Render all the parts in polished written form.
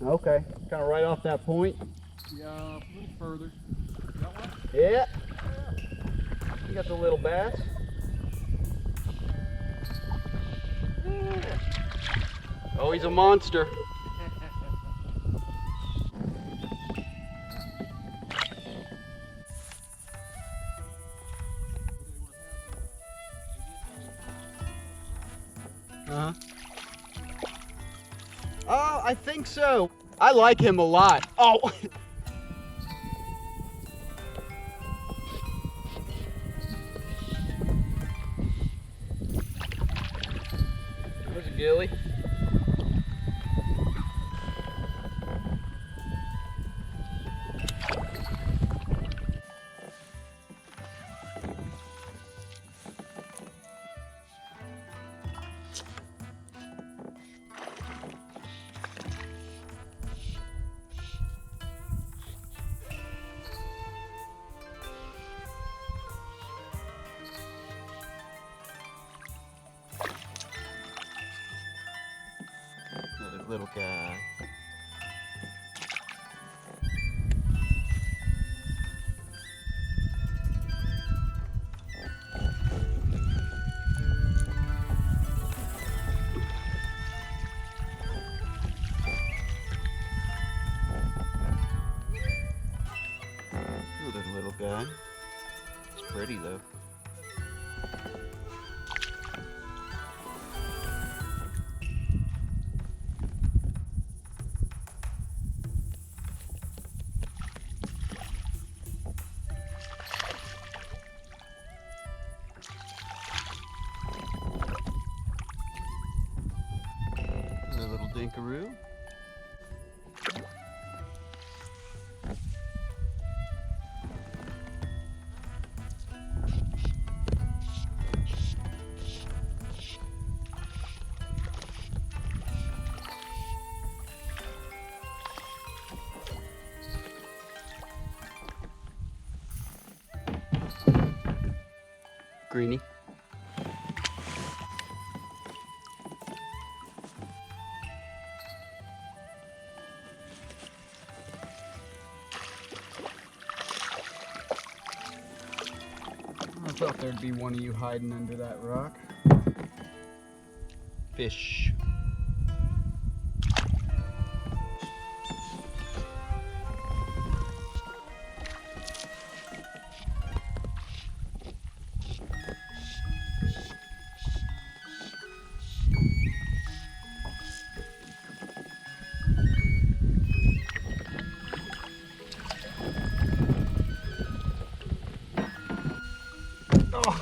Okay, kind of right off that point. Yeah, a little further. Got one? Yeah. You got the little bass. Yeah. Oh, he's a monster. Uh-huh. Oh, I think so. I like him a lot. Oh. There's a gilly. Another little guy. Another little guy. It's pretty though. Another little dinkaroo. Greenie. I thought there'd be one of you hiding under that rock. Fish. Oh.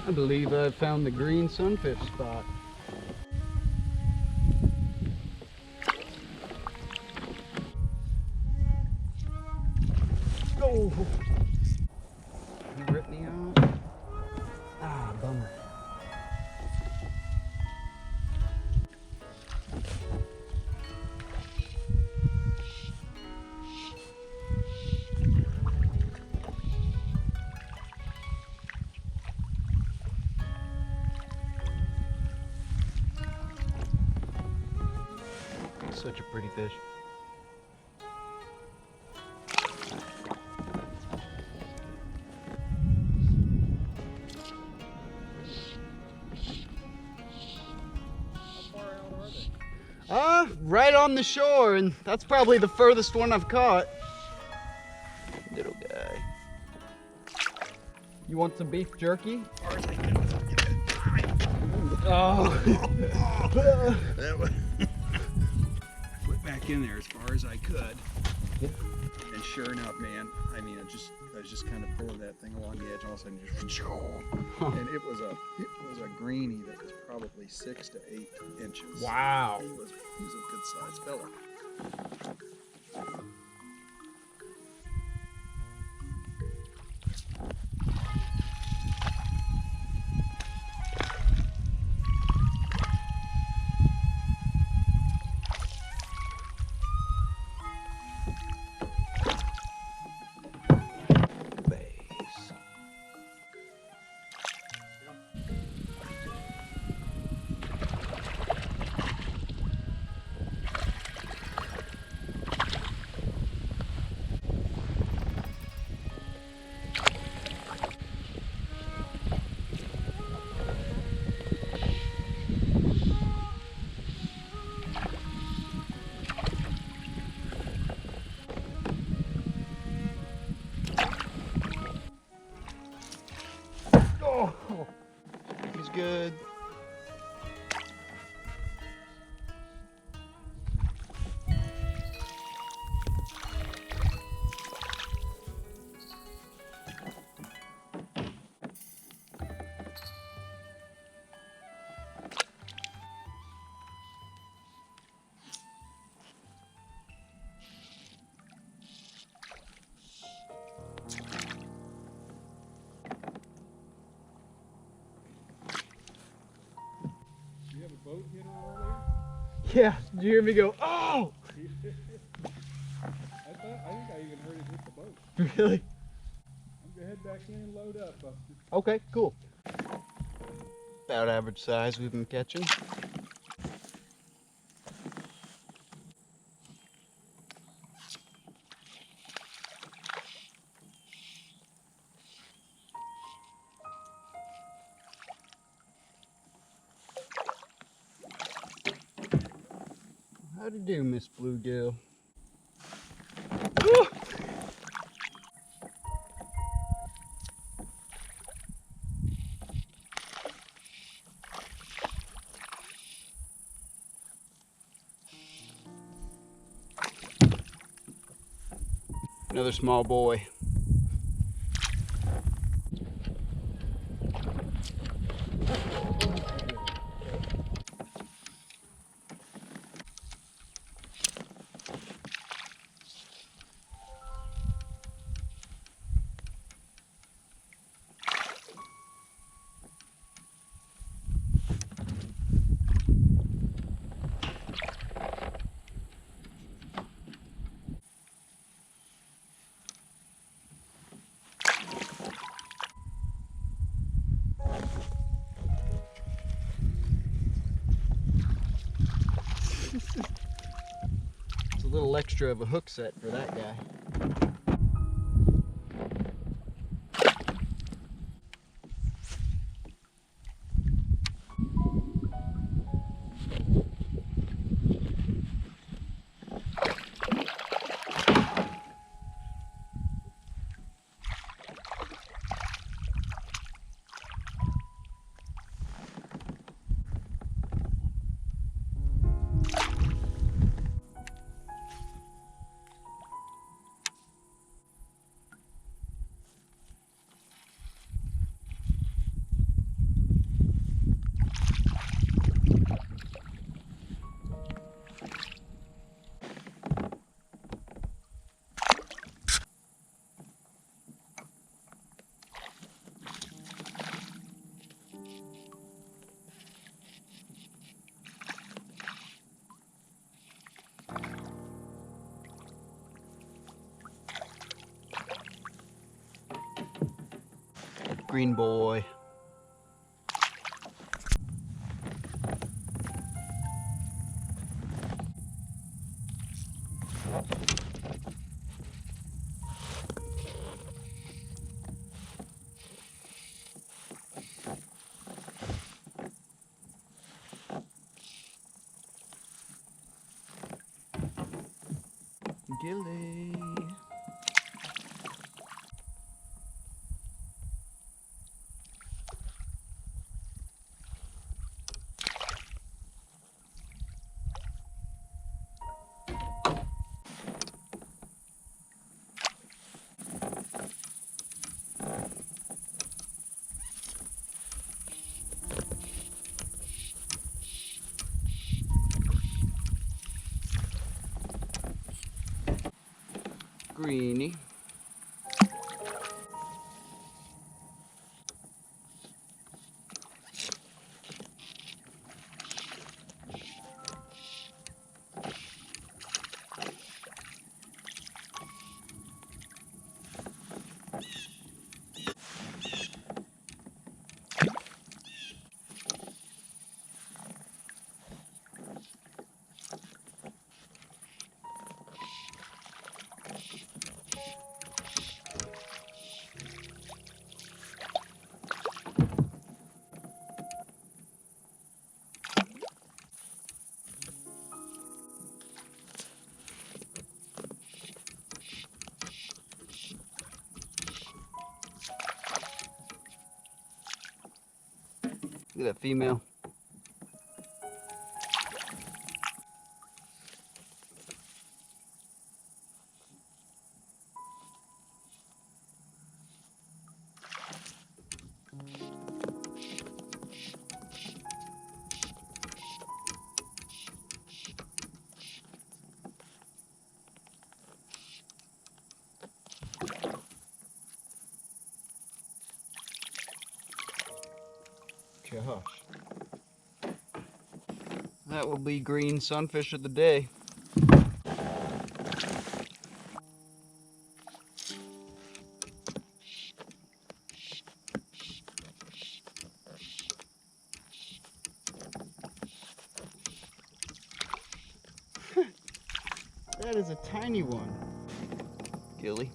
I believe I found the green sunfish spot. Oh! You ripped me off. Ah, bummer. Such a pretty fish. Right on the shore, and that's probably the furthest one I've caught. Little guy. You want some beef jerky? Oh. back in there as far as I could. Yep. And sure enough, man, I mean, I was just kind of pulling that thing along the edge, and all of a sudden, just, and it was a greenie that was probably 6 to 8 inches. Wow. He was a good sized fella. Oh, he's good. You have a boat hitter earlier? Yeah, did you hear me go, oh! I think I even heard it hit the boat. Really? I'm gonna head back in and load up, Buster. Okay, cool. About average size we've been catching. How'd you do, Miss Bluegill? Another small boy. It's a little extra of a hook set for that guy. Green boy. Gilly. greenie. Look at that female. Gosh. That will be green sunfish of the day. That is a tiny one. Gilly.